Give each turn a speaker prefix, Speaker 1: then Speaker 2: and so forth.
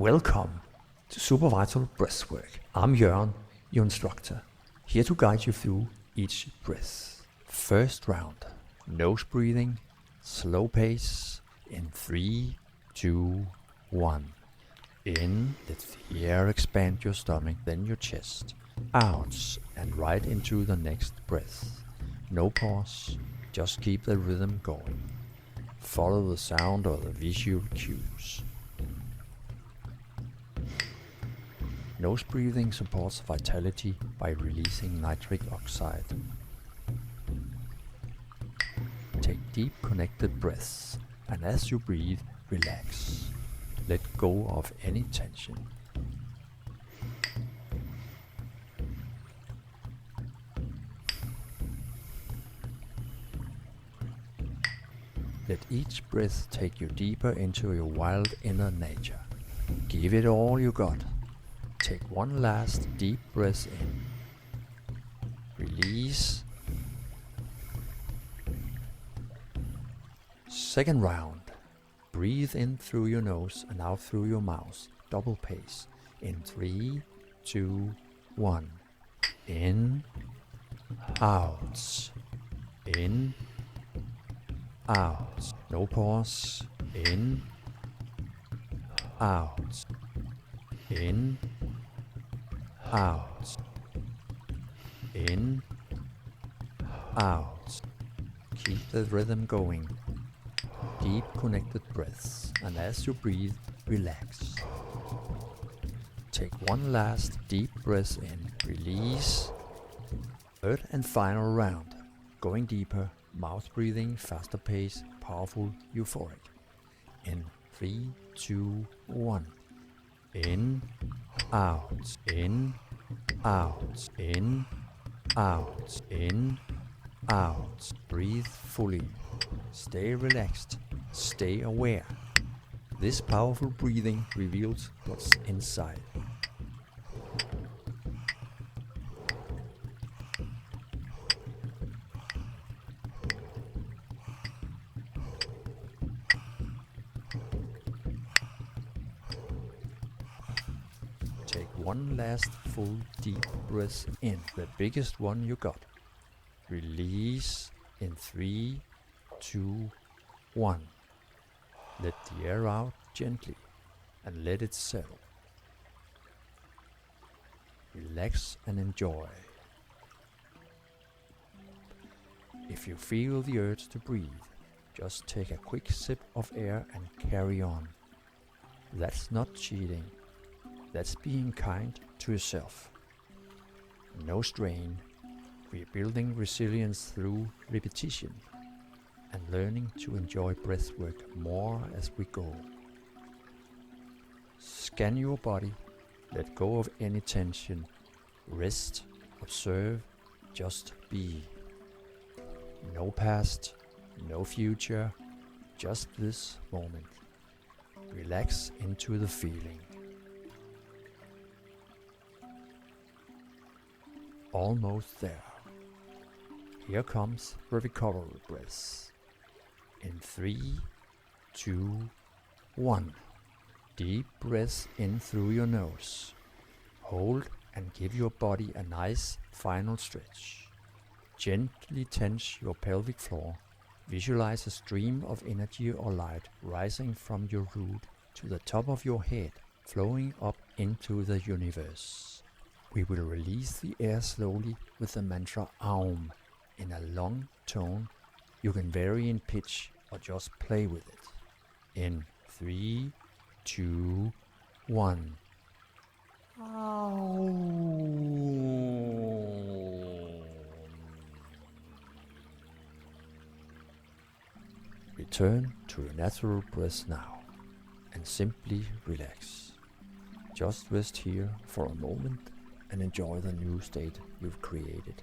Speaker 1: Welcome to SuperVital Breathwork. I'm Jørgen, your instructor, here to guide you through each breath. First round, nose breathing, slow pace, in 3, 2, 1. In, let the air expand your stomach, then your chest. Out, and right into the next breath. No pause, just keep the rhythm going. Follow the sound or the visual cues. Nose breathing supports vitality by releasing nitric oxide. Take deep connected breaths, and as you breathe, relax. Let go of any tension. Let each breath take you deeper into your wild inner nature. Give it all you got. Take one last deep breath in. Release. Second round. Breathe in through your nose and out through your mouth. Double pace. In 3, 2, 1. In. Out. In. Out. No pause. In. Out. In. Out. In. Out. Keep the rhythm going. Deep connected breaths, and as you breathe, relax. Take one last deep breath in. Release. Third and final round. Going deeper, mouth breathing, faster pace, powerful, euphoric. In 3, 2, 1. In, out, in, out, in, out, in, out. Breathe fully. Stay relaxed. Stay aware. This powerful breathing reveals what's inside. Take one last full deep breath in, the biggest one you got. Release in 3, 2, 1. Let the air out gently and let it settle. Relax and enjoy. If you feel the urge to breathe, just take a quick sip of air and carry on. That's not cheating. That's being kind to yourself. No strain. We're building resilience through repetition and learning to enjoy breathwork more as we go. Scan your body. Let go of any tension. Rest. Observe. Just be. No past. No future. Just this moment. Relax into the feeling. Almost there. Here comes the recovery breath. In 3, 2, 1. Deep breath in through your nose. Hold and give your body a nice final stretch. Gently tense your pelvic floor. Visualize a stream of energy or light rising from your root to the top of your head, flowing up into the universe. We will release the air slowly with the mantra Aum in a long tone. You can vary in pitch or just play with it. In 3, 2, 1. Aum. Return to your natural breath now and simply relax. Just rest here for a moment and enjoy the new state you've created.